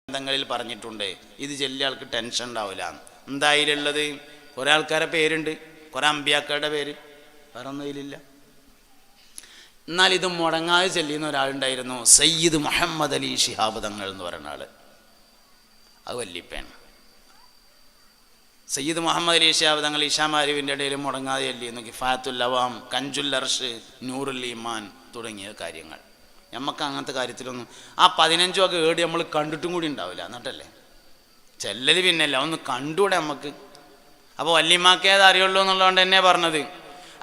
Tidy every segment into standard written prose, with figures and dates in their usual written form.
ഗ്രന്ഥങ്ങളിൽ പറഞ്ഞിട്ടുണ്ട്. ഇത് ചെല്ലിയ ആൾക്ക് ടെൻഷൻ ഉണ്ടാവില്ല. എന്തായാലുള്ളത് കുറേ ആൾക്കാരുടെ പേരുണ്ട്, കുറേ അമ്പിയാക്കളുടെ പേര്, വേറെ ഒന്നും ഇതിലില്ല. എന്നാൽ ഇത് മുടങ്ങാതെ ചെല്ലുന്ന ഒരാളുണ്ടായിരുന്നു, സയ്യിദ് മുഹമ്മദ് അലി ശിഹാബ് തങ്ങൾ എന്ന് പറയുന്ന ആൾ. അത് വല്ലിപ്പയാണ്. സയ്യിദ് മുഹമ്മദ് അലി ശിഹാബ് തങ്ങൾ ഇഷാമാരുവിൻ്റെ ഇടയിൽ മുടങ്ങാതെ ചെല്ലിയിരുന്നു. കിഫായത്തുൽ അവാം, കഞ്ചുൽ അർഷ്, നൂറുൽ ഈമാൻ തുടങ്ങിയ കാര്യങ്ങൾ. നമുക്ക് അങ്ങനത്തെ കാര്യത്തിലൊന്നും ആ 15 ഒക്കെ ഏടി നമ്മൾ കണ്ടിട്ടും കൂടി ഉണ്ടാവില്ല. എന്നിട്ടല്ലേ ചെല്ലൽ പിന്നല്ല, ഒന്ന് കണ്ടുകൂടെ നമുക്ക്. അപ്പോൾ വല്യമാക്കേത് അറിയുള്ളൂ എന്നുള്ളതുകൊണ്ട് തന്നെ പറഞ്ഞത്.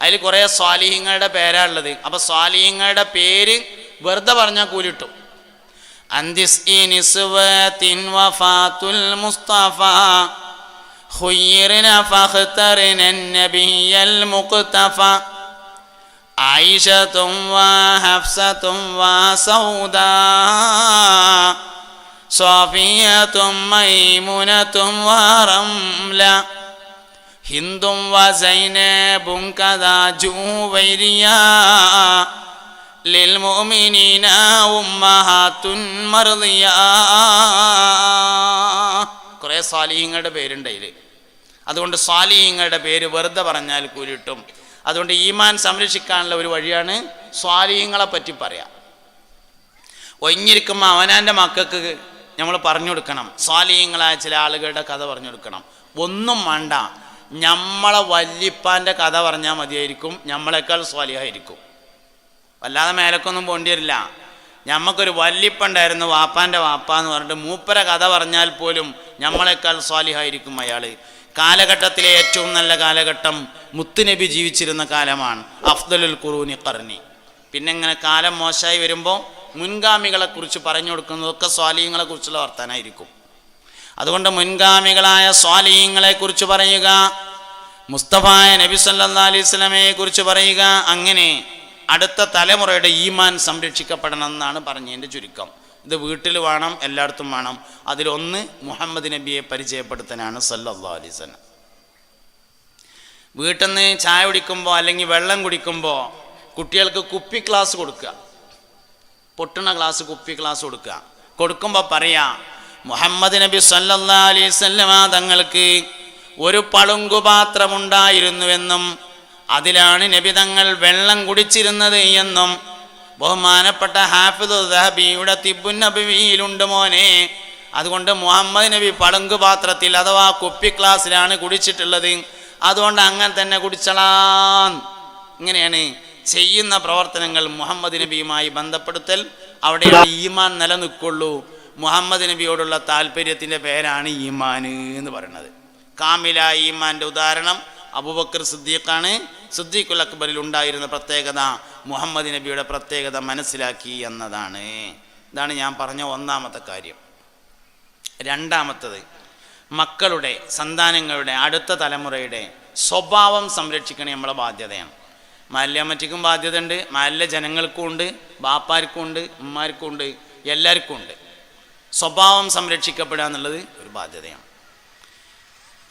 അതിൽ കുറേ സ്വാലിഹീങ്ങളുടെ പേരാണുള്ളത്. അപ്പോൾ സ്വാലിഹീങ്ങളുടെ പേര് വെറുതെ പറഞ്ഞാൽ കൂലിട്ടും. വഫാത്തുൽ മുസ്തഫ ഖുയ്യിർന ഫഖ്തർന നബിയൽ മുഖ്തഫ ആയിഷത്തും വഹഫ്സത്തും വസൗദാ സഫിയത്തും മൈമുനത്തും വറംല ഹിന്ദും വസൈനബും കദാ ജുവൈരിയാ ലിൽമുഅ്മിനീന ഉമ്മഹാത്തുൻ മർദിയാ. കുറേ സ്വാലിഹീങ്ങളുടെ പേരുണ്ട് അതിൽ. അതുകൊണ്ട് സ്വാലിഹീങ്ങളുടെ പേര് വെറുതെ പറഞ്ഞാൽ കൂലിട്ടും. അതുകൊണ്ട് ഈമാൻ സംരക്ഷിക്കാനുള്ള ഒരു വഴിയാണ് സ്വാലിഹീങ്ങളെ പറ്റി പറയാം. ഒഴിഞ്ഞിരിക്കുമ്പോൾ അവനാൻ്റെ മക്കൾക്ക് നമ്മൾ പറഞ്ഞു കൊടുക്കണം, സ്വാലിഹീങ്ങളായ ചില ആളുകളുടെ കഥ പറഞ്ഞു കൊടുക്കണം. ഒന്നും വേണ്ട, നമ്മളെ വല്യപ്പാൻ്റെ കഥ പറഞ്ഞാൽ മതിയായിരിക്കും, നമ്മളെക്കാൾ സ്വാലിഹായിരിക്കും. വല്ലാതെ മേലക്കൊന്നും പോണ്ടി വരില്ല. ഞമ്മക്കൊരു വല്യപ്പുണ്ടായിരുന്നു, വാപ്പാൻ്റെ വാപ്പ എന്ന് പറഞ്ഞിട്ട് മൂപ്പര കഥ പറഞ്ഞാൽ പോലും നമ്മളെക്കാൾ സ്വാലിഹായിരിക്കും അയാൾ. കാലഘട്ടത്തിലെ ഏറ്റവും നല്ല കാലഘട്ടം മുത്തുനബി ജീവിച്ചിരുന്ന കാലമാണ്. അഫ്ദലുൽ ഖുറൂനി ഖർനി. പിന്നെ ഇങ്ങനെ കാലം മോശമായി വരുമ്പോൾ മുൻഗാമികളെക്കുറിച്ച് പറഞ്ഞു കൊടുക്കുന്നതൊക്കെ സ്വാലിഹീങ്ങളെക്കുറിച്ചുള്ള വർത്താനായിരിക്കും. അതുകൊണ്ട് മുൻഗാമികളായ സ്വാലിഹീങ്ങളെക്കുറിച്ച് പറയുക, മുസ്തഫായ നബി സല്ലല്ലാഹു അലൈഹി വസല്ലമയെ കുറിച്ച് പറയുക. അങ്ങനെ അടുത്ത തലമുറയുടെ ഈമാൻ സംരക്ഷിക്കപ്പെടണം എന്നാണ് പറഞ്ഞതിൻ്റെ ചുരുക്കം. ഇത് വീട്ടിൽ വേണം, എല്ലായിടത്തും വേണം. അതിലൊന്ന് മുഹമ്മദ് നബിയെ പരിചയപ്പെടുത്താനാണ് സല്ലല്ലാഹു അലൈഹി വസല്ലം. വീട്ടിൽ നിന്ന് ചായ കുടിക്കുമ്പോൾ അല്ലെങ്കിൽ വെള്ളം കുടിക്കുമ്പോൾ കുട്ടികൾക്ക് കുപ്പി ഗ്ലാസ് കൊടുക്കുക, പൊട്ടുന്ന ഗ്ലാസ് കുപ്പി ഗ്ലാസ് കൊടുക്കുക. കൊടുക്കുമ്പോൾ പറയാ, മുഹമ്മദ് നബി സല്ലല്ലാഹു അലൈഹി വസല്ലം തങ്ങൾക്ക് ഒരു പളുങ്കുപാത്രമുണ്ടായിരുന്നുവെന്നും അതിലാണ് നബി തങ്ങൾ വെള്ളം കുടിച്ചിരുന്നത് എന്നും ബഹുമാനപ്പെട്ട ഹാഫിദ് ദഹബിയുടെ തിബ്ബുൻ നബവിയിലുണ്ട് മോനെ. അതുകൊണ്ട് മുഹമ്മദ് നബി പളുങ്കുപാത്രത്തിൽ അഥവാ കുപ്പി ഗ്ലാസ്സിലാണ് കുടിച്ചിട്ടുള്ളത്. അതുകൊണ്ട് അങ്ങനെ തന്നെ കുടിച്ചളാൻ. ഇങ്ങനെയാണ് ചെയ്യുന്ന പ്രവർത്തനങ്ങൾ മുഹമ്മദ് നബിയുമായി ബന്ധപ്പെടുത്തൽ. അവിടെയാണ് ഈമാൻ നിലനിൽക്കുള്ളൂ. മുഹമ്മദ് നബിയോടുള്ള താല്പര്യത്തിൻ്റെ പേരാണ് ഈമാൻ എന്ന് പറയുന്നത്. കാമില ഈമാൻ്റെ ഉദാഹരണം അബൂബക്കർ സിദ്ദീഖാണ്. സിദ്ദീഖുൽ അക്ബറിൽ ഉണ്ടായിരുന്ന പ്രത്യേകത മുഹമ്മദ് നബിയുടെ പ്രത്യേകത മനസ്സിലാക്കി എന്നതാണ്. ഇതാണ് ഞാൻ പറഞ്ഞ ഒന്നാമത്തെ കാര്യം. രണ്ടാമത്തത്, മക്കളുടെ, സന്താനങ്ങളുടെ, അടുത്ത തലമുറയുടെ സ്വഭാവം സംരക്ഷിക്കണേ നമ്മളെ ബാധ്യതയാണ്. മഹല്ലിയമ്മയ്ക്കും ബാധ്യതയുണ്ട്, മഹല്ല ജനങ്ങൾക്കും ഉണ്ട്, ബാപ്പാർക്കും ഉണ്ട്, ഉമ്മാർക്കും ഉണ്ട്, എല്ലാവർക്കും ഉണ്ട്. സ്വഭാവം സംരക്ഷിക്കപ്പെടുക എന്നുള്ളത് ഒരു ബാധ്യതയാണ്.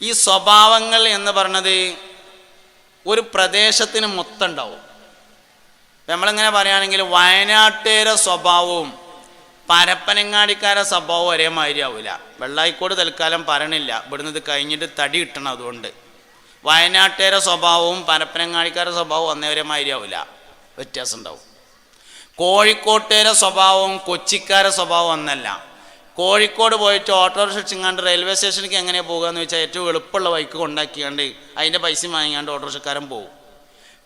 ഈ സ്വഭാവങ്ങൾ എന്ന് പറഞ്ഞത് ഒരു പ്രദേശത്തിന് മൊത്തം ഉണ്ടാവും. നമ്മളിങ്ങനെ പറയുകയാണെങ്കിൽ വയനാട്ടുകാരുടെ സ്വഭാവവും പരപ്പനങ്ങാടിക്കാരുടെ സ്വഭാവവും ഒരേ മാതിരി ആവില്ല. വെള്ളായിക്കോട് തൽക്കാലം പറയണില്ല, ഇവിടുന്ന് ഇത് കഴിഞ്ഞിട്ട് തടി കിട്ടണം. അതുകൊണ്ട് വയനാട്ടുകാരുടെ സ്വഭാവവും പരപ്പനങ്ങാടിക്കാരുടെ സ്വഭാവവും ഒന്നേ ഒരേ മാതിരി ആവില്ല, വ്യത്യാസം ഉണ്ടാവും. കോഴിക്കോട്ടുകാരുടെ സ്വഭാവവും കൊച്ചിക്കാരുടെ സ്വഭാവം ഒന്നല്ല. കോഴിക്കോട് പോയിട്ട് ഓട്ടോറിക്ഷ വെച്ചിങ്ങാണ്ട് റെയിൽവേ സ്റ്റേഷനിലേക്ക് എങ്ങനെ പോകുക എന്ന് വെച്ചാൽ ഏറ്റവും എളുപ്പമുള്ള ബൈക്ക് കൊണ്ടാക്കിയാണ്ട് അതിൻ്റെ പൈസ വാങ്ങിക്കാണ്ട് ഓട്ടോറിക്ഷക്കാരൻ പോകും.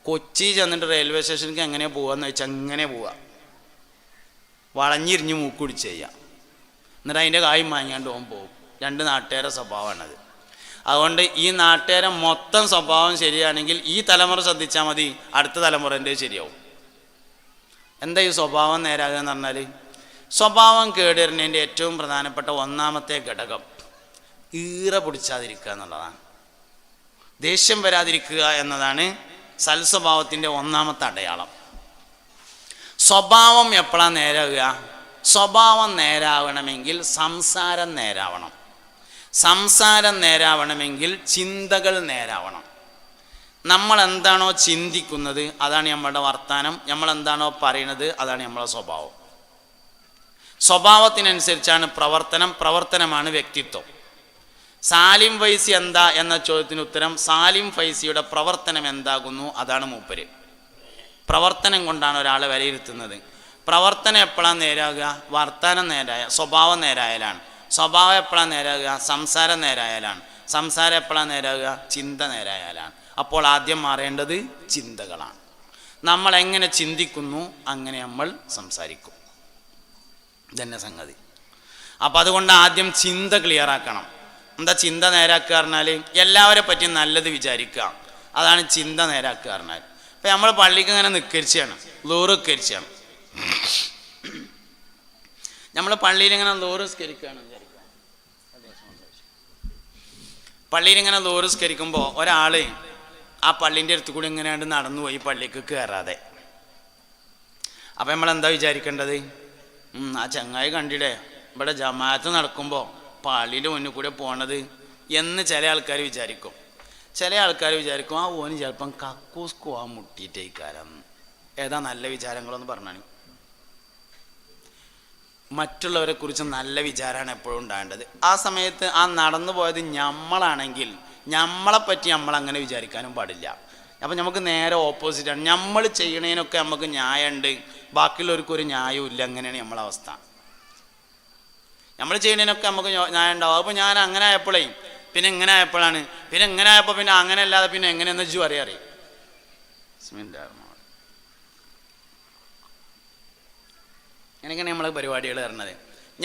കൊച്ചി ചെന്നിട്ട് റെയിൽവേ സ്റ്റേഷനിലേക്ക് എങ്ങനെ പോകുകയെന്ന് വെച്ചാൽ അങ്ങനെ പോവുക, വളഞ്ഞിരിഞ്ഞ് മൂക്കുടിച്ച് ചെയ്യുക, എന്നിട്ട് അതിൻ്റെ കായും വാങ്ങിക്കാണ്ട് ഓൻ പോകും. രണ്ട് നാട്ടുകാരുടെ സ്വഭാവമാണത്. അതുകൊണ്ട് ഈ നാട്ടുകാരെ മൊത്തം സ്വഭാവം ശരിയാണെങ്കിൽ ഈ തലമുറ ശ്രദ്ധിച്ചാൽ മതി, അടുത്ത തലമുറൻ്റെ ശരിയാവും. എന്താ ഈ സ്വഭാവം നേരാകുക എന്ന് പറഞ്ഞാൽ, സ്വഭാവം കേടുവരുന്നതിൻ്റെ ഏറ്റവും പ്രധാനപ്പെട്ട ഒന്നാമത്തെ ഘടകം ഈറ പിടിച്ചാതിരിക്കുക എന്നുള്ളതാണ്. ദേഷ്യം വരാതിരിക്കുക എന്നതാണ് സൽസ്വഭാവത്തിൻ്റെ ഒന്നാമത്തെ അടയാളം. സ്വഭാവം എപ്പോഴാണ് നേരാകുക? സ്വഭാവം നേരാവണമെങ്കിൽ സംസാരം നേരാവണം. സംസാരം നേരാവണമെങ്കിൽ ചിന്തകൾ നേരാവണം. നമ്മൾ എന്താണോ ചിന്തിക്കുന്നത് അതാണ് നമ്മളുടെ വർത്താനം, നമ്മൾ എന്താണോ പറയുന്നത് അതാണ് നമ്മളെ സ്വഭാവം. സ്വഭാവത്തിനനുസരിച്ചാണ് പ്രവർത്തനമാണ് വ്യക്തിത്വം. സാലിം ഫൈസി എന്താ എന്ന ചോദ്യത്തിന് ഉത്തരം, സാലിം ഫൈസിയുടെ പ്രവർത്തനം എന്താകുന്നു അതാണ് മൂപ്പര്. പ്രവർത്തനം കൊണ്ടാണ് ഒരാളെ വിലയിരുത്തുന്നത്. പ്രവർത്തനം എപ്പോഴാണ് നേരാകുക? വർത്തമാനം നേരായ, സ്വഭാവം നേരായാലാണ്. സ്വഭാവം എപ്പോഴാണ് നേരാകുക? സംസാരം നേരായാലാണ്. സംസാരം എപ്പോഴാണ് നേരാകുക? ചിന്ത നേരായാലാണ്. അപ്പോൾ ആദ്യം മാറേണ്ടത് ചിന്തകളാണ്. നമ്മൾ എങ്ങനെ ചിന്തിക്കുന്നു അങ്ങനെ നമ്മൾ സംസാരിക്കും. ഇതന്നെ സംഗതി. അപ്പം അതുകൊണ്ട് ആദ്യം ചിന്ത ക്ലിയർ ആക്കണം. എന്താ ചിന്ത നേരാക്കുക പറഞ്ഞാൽ? എല്ലാവരെ പറ്റി നല്ലത് വിചാരിക്കുക. അതാണ് ചിന്ത നേരാക്കുക പറഞ്ഞാൽ. ഇപ്പം നമ്മൾ പള്ളിക്ക് ഇങ്ങനെ നിക്കരിച്ചാണ്, ലോറിക്കരിച്ചാണ്. നമ്മൾ പള്ളിയിൽ ഇങ്ങനെ ലോറിസ്കരിക്കുകയാണ് വിചാരിക്കുക. പള്ളിയിൽ ഇങ്ങനെ ലോറിസ്കരിക്കുമ്പോൾ ഒരാൾ ആ പള്ളീൻ്റെ അടുത്ത് കൂടി ഇങ്ങനെയാണ്ട് നടന്നു പോയി പള്ളിക്ക് കയറാതെ. അപ്പം നമ്മളെന്താ വിചാരിക്കേണ്ടത്? ആ ചങ്ങായി കണ്ടില്ലേ ഇവിടെ ജമാഅത്ത് നടക്കുമ്പോൾ പള്ളിയുടെ മുന്നിൽ കൂടെ പോണത് എന്ന് ചില ആൾക്കാർ വിചാരിക്കും. ചില ആൾക്കാർ വിചാരിക്കും ആ ഓന് ചിലപ്പം കക്കൂസ്കോ ആ മുട്ടിയിട്ടേക്കാരം. ഏതാ നല്ല വിചാരങ്ങളൊന്ന് പറഞ്ഞാണ്. മറ്റുള്ളവരെ കുറിച്ച് നല്ല വിചാരമാണ് എപ്പോഴും ഉണ്ടാകേണ്ടത്. ആ സമയത്ത് ആ നടന്നു പോയത് നമ്മളാണെങ്കിൽ നമ്മളെപ്പറ്റി നമ്മളങ്ങനെ വിചാരിക്കാനും പാടില്ല. അപ്പം നമുക്ക് നേരെ ഓപ്പോസിറ്റാണ്. നമ്മൾ ചെയ്യണതിനൊക്കെ നമുക്ക് ന്യായമുണ്ട്, ബാക്കിയുള്ളവർക്ക് ഒരു ന്യായവും ഇല്ല. അങ്ങനെയാണ് നമ്മളെ അവസ്ഥ. നമ്മൾ ചെയ്യണതിനൊക്കെ നമുക്ക് ന്യായം ഉണ്ടാവും. അപ്പോൾ ഞാൻ അങ്ങനെ ആയപ്പോഴേ പിന്നെ ഇങ്ങനെ ആയപ്പോഴാണ്, പിന്നെ ഇങ്ങനെ ആയപ്പോൾ പിന്നെ അങ്ങനെ അല്ലാതെ പിന്നെ എങ്ങനെയെന്ന് വെച്ചു അറിയാം. അങ്ങനെയൊക്കെയാണ് നമ്മളെ പരിപാടികൾ പറഞ്ഞത്.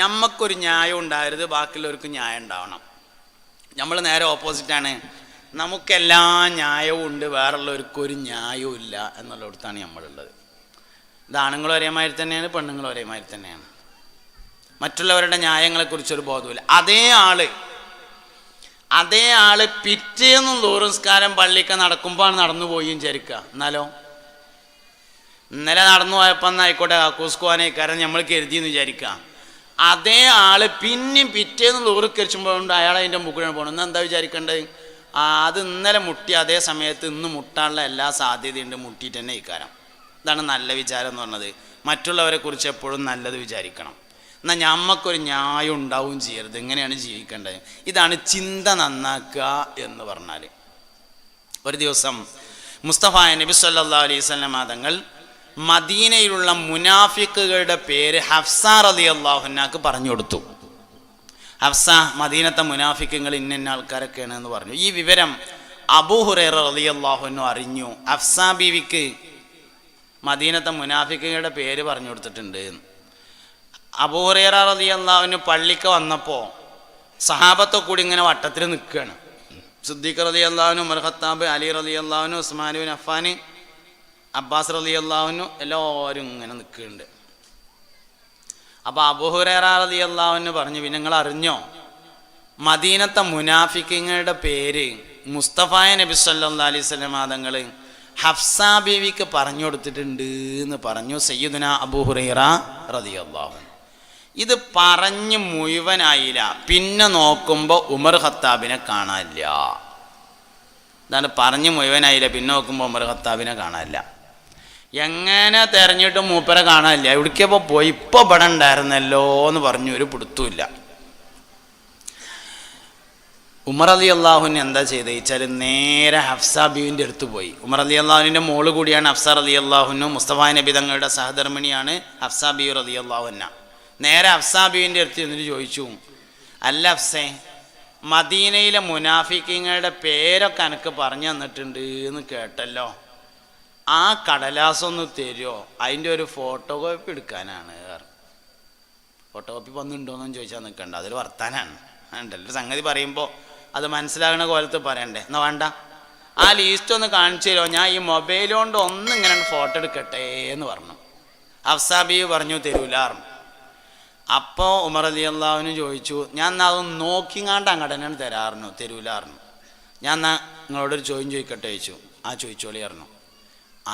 നമുക്കൊരു ന്യായം ഉണ്ടാകരുത്, ബാക്കിയുള്ളവർക്ക് ന്യായം ഉണ്ടാവണം. നമ്മൾ നേരെ ഓപ്പോസിറ്റാണ്. നമുക്കെല്ലാ ന്യായവും ഉണ്ട്, വേറുള്ളവർക്കൊരു ന്യായവും ഇല്ല എന്നുള്ളിടത്താണ് നമ്മളുള്ളത്. ഇത് ആണുങ്ങളും ഒരേമാതിരി തന്നെയാണ്, പെണ്ണുങ്ങളും ഒരേമാതിരി തന്നെയാണ്. മറ്റുള്ളവരുടെ ന്യായങ്ങളെക്കുറിച്ചൊരു ബോധമില്ല. അതേ ആള് പിറ്റേന്നും ദൂരസ്കാരം പള്ളിക്ക് നടക്കുമ്പോൾ നടന്നു പോയി വിചാരിക്കുക. എന്നാലോ ഇന്നലെ നടന്നു പോയപ്പോൾ എന്നായിക്കോട്ടെ കക്കൂസ്കോനെ കാരണം നമ്മൾ കരുതിയെന്ന് വിചാരിക്കുക. അതേ ആള് പിന്നെയും പിറ്റേന്ന് ദൂരക്കരിച്ചുമ്പോഴുണ്ട് അയാൾ അതിൻ്റെ മുകളിലാണ് പോകണം. ഇന്ന് എന്താ വിചാരിക്കേണ്ടത്? അത് ഇന്നലെ മുട്ടി അതേ സമയത്ത് ഇന്ന് മുട്ടാനുള്ള എല്ലാ സാധ്യതയുണ്ട്, മുട്ടിയിട്ട് തന്നെ ഇക്കാരം. ഇതാണ് നല്ല വിചാരം എന്ന് പറഞ്ഞത്. മറ്റുള്ളവരെ കുറിച്ച് എപ്പോഴും നല്ലത് വിചാരിക്കണം. എന്നാൽ ഞമ്മക്കൊരു ന്യായം ഉണ്ടാവും ചെയ്യരുത്. എങ്ങനെയാണ് ജീവിക്കേണ്ടത്? ഇതാണ് ചിന്ത നന്നാക്കുക എന്ന് പറഞ്ഞാൽ. ഒരു ദിവസം മുസ്തഫ നബി സല്ലല്ലാഹു അലൈഹി വസല്ലം തങ്ങൾ മദീനയിലുള്ള മുനാഫിക്കുകളുടെ പേര് ഹഫ്സ റളിയല്ലാഹു അൻഹാക്ക് പറഞ്ഞു കൊടുത്തു. ഹഫ്സ മദീനത്തെ മുനാഫിക്കുകൾ ഇന്ന ആൾക്കാരൊക്കെയാണ് എന്ന് പറഞ്ഞു. ഈ വിവരം അബൂ ഹുറൈറ റളിയല്ലാഹു അൻഹു അറിഞ്ഞു. ഹഫ്സ ബീവിക്ക് മദീനത്തെ മുനാഫിക്കുകളുടെ പേര് പറഞ്ഞു കൊടുത്തിട്ടുണ്ട്. അബൂ ഹുറൈറ റളിയല്ലാഹു അൻഹു പള്ളിക്ക് വന്നപ്പോൾ സഹാബത്തെ കൂടി ഇങ്ങനെ വട്ടത്തിൽ നിൽക്കുകയാണ്. സിദ്ദീഖ് റളിയല്ലാഹു അൻഹു, ഉമർ ഖത്താബ്, അലി റളിയല്ലാഹു അൻഹു, ഉസ്മാൻ ബിൻ അഫ്ഫാൻ, അബ്ബാസ് റളിയല്ലാഹു അൻഹു എല്ലാവരും ഇങ്ങനെ നിൽക്കുന്നുണ്ട്. അപ്പോൾ അബൂ ഹുറൈറ റളിയല്ലാഹു അൻഹു പറഞ്ഞു, പിന്നെ നിങ്ങൾ അറിഞ്ഞോ മദീനത്തെ മുനാഫിക്കുകളുടെ പേര് മുസ്തഫ നബി സല്ലല്ലാഹു അലൈഹി വസല്ലം തങ്ങൾ ഹഫ്സ ബീവിക്ക് പറഞ്ഞു കൊടുത്തിട്ടുണ്ട് എന്ന് പറഞ്ഞു സയ്യിദുനാ അബൂ ഹുറൈറ റളിയല്ലാഹു അൻഹു. ഇത് പറഞ്ഞ് മുഴുവനായില്ല. പിന്നെ നോക്കുമ്പോൾ ഉമർ ഖത്താബിനെ കാണാനില്ല. ഇതാണ് പറഞ്ഞ് മുഴുവനായില്ല. പിന്നെ നോക്കുമ്പോൾ ഉമർ ഖത്താബിനെ കാണാനില്ല. എങ്ങനെ തെരഞ്ഞിട്ടും മൂപ്പരെ കാണാനില്ല. എവിടേക്കപ്പോൾ പോയി? ഇപ്പോൾ ഇവിടെ ഉണ്ടായിരുന്നല്ലോ എന്ന് പറഞ്ഞു. ഒരു പിടുത്തുമില്ല. ഉമർ റളിയല്ലാഹുവിന് എന്താ ചെയ്തത് വെച്ചാൽ നേരെ ഹഫ്സ ബീവിൻ്റെ അടുത്ത് പോയി. ഉമർ റളിയല്ലാഹുവിൻ്റെ മോള് കൂടിയാണ് ഹഫ്സ റളിയല്ലാഹു. മുസ്തഫ നബി തങ്ങളുടെ സഹധർമ്മിണിയാണ് ഹഫ്സ ബീവി റളിയല്ലാഹു അൻഹ. നേരെ ഹഫ്സ ബീവിൻ്റെ അടുത്ത് എന്നിട്ട് ചോദിച്ചു, അല്ല ഹഫ്സേ, മദീനയിലെ മുനാഫിക്കുകളുടെ പേരൊക്കെ എനിക്ക് പറഞ്ഞു തന്നിട്ടുണ്ട് എന്ന് കേട്ടല്ലോ. ആ കടലാസൊന്ന് തരുമോ? അതിൻ്റെ ഒരു ഫോട്ടോ കോപ്പി എടുക്കാനാണ്. ഫോട്ടോ കോപ്പി വന്നിട്ടുണ്ടോയെന്ന് ചോദിച്ചാൽ നിൽക്കണ്ട, അതൊരു വർത്താനാണ്. ഉണ്ടല്ലോ സംഗതി പറയുമ്പോൾ അത് മനസ്സിലാകുന്ന കോലത്ത് പറയണ്ടേ. എന്നാൽ വേണ്ട, ആ ലീസ്റ്റ് ഒന്ന് കാണിച്ചു തരുമോ? ഞാൻ ഈ മൊബൈൽ കൊണ്ട് ഇങ്ങനെ ഫോട്ടോ എടുക്കട്ടെ എന്ന് പറഞ്ഞു. ഹഫ്സ ബീവി പറഞ്ഞു തരൂലാർന്നു. അപ്പോൾ ഉമർ റളിയല്ലാഹു ചോദിച്ചു, ഞാൻ എന്നാൽ അതൊന്ന് നോക്കിങ്ങാണ്ട് അങ്ങോട്ട് തന്നെയാണ് തരൂലാർന്നു. ഞാൻ എന്നാൽ നിങ്ങളോടൊരു ചോദ്യം ചോദിക്കട്ടെ ചോദിച്ചു. ആ ചോദിച്ചോളി പറഞ്ഞു.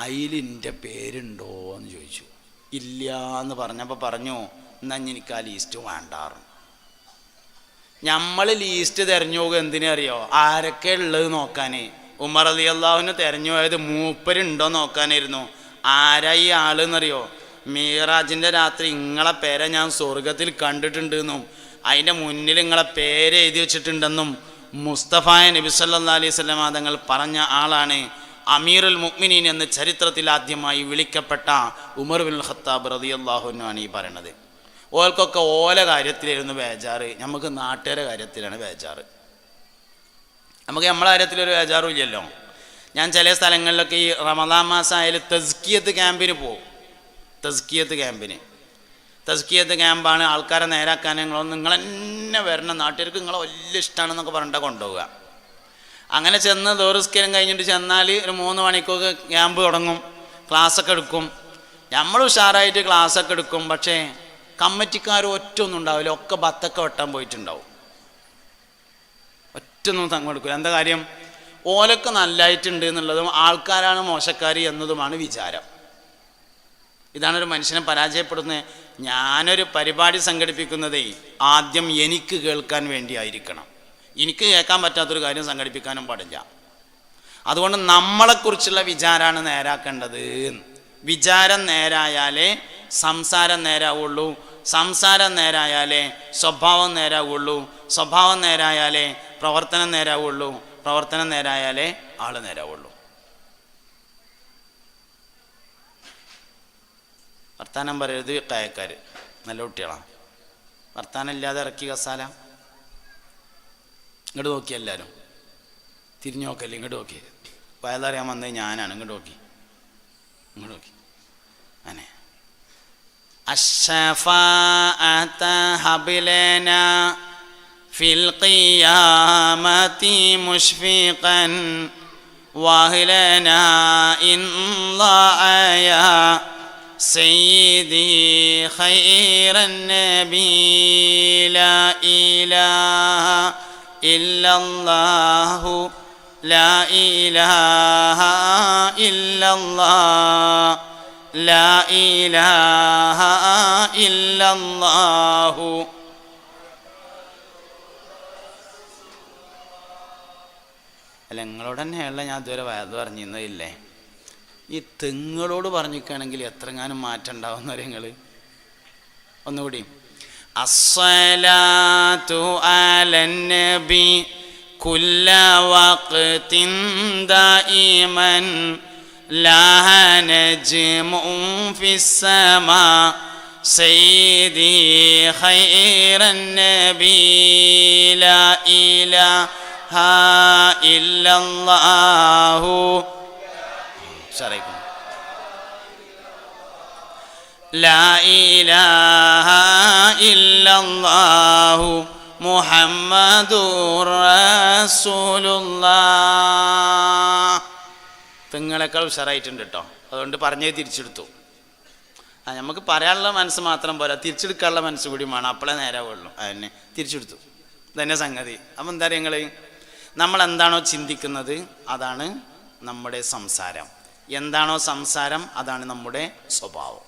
അതിലിൻ്റെ പേരുണ്ടോ എന്ന് ചോദിച്ചു. ഇല്ല എന്ന് പറഞ്ഞപ്പോൾ പറഞ്ഞു, എന്നാൽ എനിക്ക് ആ ലീസ്റ്റ് വേണ്ടാറുണ്ട്. നമ്മൾ ലീസ്റ്റ് തിരഞ്ഞു പോകുക എന്തിനറിയോ? ആരൊക്കെ ഉള്ളത് നോക്കാൻ. ഉമർ റളിയല്ലാഹു തിരഞ്ഞു പോയത് മൂപ്പരുണ്ടോ നോക്കാനായിരുന്നു. ആരാ ഈ ആളെന്നറിയോ? മീറാജിൻ്റെ രാത്രി നിങ്ങളെ പേരെ ഞാൻ സ്വർഗത്തിൽ കണ്ടിട്ടുണ്ടെന്നും അതിൻ്റെ മുന്നിൽ നിങ്ങളെ പേര് എഴുതി വെച്ചിട്ടുണ്ടെന്നും മുസ്തഫായ നബി സല്ലല്ലാഹു അലൈഹി വസല്ലം തങ്ങൾ പറഞ്ഞ ആളാണ് അമീറുൽ മുഅ്മിനീൻ എന്ന് ചരിത്രത്തിൽ ആദ്യമായി വിളിക്കപ്പെട്ട ഉമർ ബിൻ ഖത്താബ് റളിയല്ലാഹു അൻഹു ആണ് ഈ പറയണത്. ഓൽക്കൊക്കെ ഓല കാര്യത്തിലായിരുന്നു ബേജാറ്, നമുക്ക് നാട്ടുകാരുടെ കാര്യത്തിലാണ് ബേജാറ്. നമുക്ക് നമ്മളെ കാര്യത്തിലൊരു ബേജാറും ഇല്ലല്ലോ. ഞാൻ ചില സ്ഥലങ്ങളിലൊക്കെ ഈ റമദാൻ മാസം ആയാലും തസ്കിയത്ത് ക്യാമ്പിന് പോകും. തസ്കിയത്ത് ക്യാമ്പാണ്. ആൾക്കാരെ നേരാക്കാൻ നിങ്ങൾ തന്നെ വരണം, നാട്ടുകാർക്ക് നിങ്ങളെ വലിയ ഇഷ്ടമാണെന്നൊക്കെ പറഞ്ഞിട്ട് കൊണ്ടുപോവുക. അങ്ങനെ ചെന്ന് ദോറിസ്കരം കഴിഞ്ഞിട്ട് ചെന്നാൽ ഒരു 3 മണിക്കൊക്കെ ക്യാമ്പ് തുടങ്ങും, ക്ലാസ്സൊക്കെ എടുക്കും. നമ്മൾ ഉഷാറായിട്ട് ക്ലാസ്സൊക്കെ എടുക്കും. പക്ഷേ കമ്മിറ്റിക്കാർ ഒറ്റൊന്നും ഉണ്ടാവില്ല, ഒക്കെ ബത്തൊക്കെ വെട്ടാൻ പോയിട്ടുണ്ടാവും. ഒറ്റൊന്നും തങ്ങെടുക്കില്ല. എന്താ കാര്യം? ഓലൊക്കെ നല്ലതായിട്ടുണ്ട് എന്നുള്ളതും ആൾക്കാരാണ് മോശക്കാർ എന്നതുമാണ് വിചാരം. ഇതാണൊരു മനുഷ്യനെ പരാജയപ്പെടുന്നത്. ഞാനൊരു പരിപാടി സംഘടിപ്പിക്കുന്നതേ ആദ്യം എനിക്ക് കേൾക്കാൻ വേണ്ടിയായിരിക്കണം. എനിക്ക് കേൾക്കാൻ പറ്റാത്തൊരു കാര്യം സംഘടിപ്പിക്കാനും പാടില്ല. അതുകൊണ്ട് നമ്മളെക്കുറിച്ചുള്ള വിചാരമാണ് നേരാക്കേണ്ടത്. വിചാരം നേരായാലേ സംസാരം നേരാവുള്ളൂ, സംസാരം നേരായാലേ സ്വഭാവം നേരാവുള്ളൂ, സ്വഭാവം നേരായാലേ പ്രവർത്തനം നേരാവുള്ളൂ, പ്രവർത്തനം നേരായാലേ ആള് നേരാവുള്ളൂ. വർത്താനം പറയരുത് കായക്കാർ, നല്ല കുട്ടികളാണ്. വർത്താനം ഇല്ലാതെ ഇറക്കി കസാല. ഇങ്ങോട്ട് നോക്കി, എല്ലാവരും തിരിഞ്ഞു നോക്കല്ലേ, ഇങ്ങോട്ട് നോക്കി. വയലറിയാൻ വന്നത് ഞാനാണ്. ഇങ്ങോട്ട് നോക്കി. അങ്ങനെ الشفاعة هب لنا في القيامة مشفقا واهلنا إن ضاع يا سيدي خير النبي لا إله إلا الله لا إله إلا الله لا إله إلا الله. അല്ല, നിങ്ങളോട് തന്നെയല്ല ഞാൻ ഇതുവരെ വയത് പറഞ്ഞിരുന്നില്ലേ. ഈ തെങ്ങളോട് പറഞ്ഞിരിക്കുകയാണെങ്കിൽ എത്രങ്ങാനും മാറ്റം ഉണ്ടാവുന്നവരെ നിങ്ങൾ ഒന്നുകൂടി. അസ്സലാത്തു അലൻ നബി കുല്ല വഖ്തിൻ ദായിമൻ ലാ നജ്മുൻ ഫിസ്സമാ സയ്യിദി ഖൈറൻ നബി ലാ ഇലാഹ ഇല്ലല്ലാഹു ലാ ഇലാഹ ഇല്ലല്ലാഹു മുഹമ്മദുർ റസൂലുള്ളാഹ്. നിങ്ങളെക്കാൾ ഉഷാറായിട്ടുണ്ട് കേട്ടോ. അതുകൊണ്ട് പറഞ്ഞേ തിരിച്ചെടുത്തു. നമുക്ക് പറയാനുള്ള മനസ്സ് മാത്രം പോരാ, തിരിച്ചെടുക്കാനുള്ള മനസ്സ് കൂടി വേണം. അപ്പോഴേ നേരാവുള്ളൂ. അതിനെ തിരിച്ചെടുത്തു. ഇതന്നെ സംഗതി. അപ്പം എന്താ പറയുക, നമ്മൾ എന്താണോ ചിന്തിക്കുന്നത് അതാണ് നമ്മുടെ സംസാരം. എന്താണോ സംസാരം അതാണ് നമ്മുടെ സ്വഭാവം.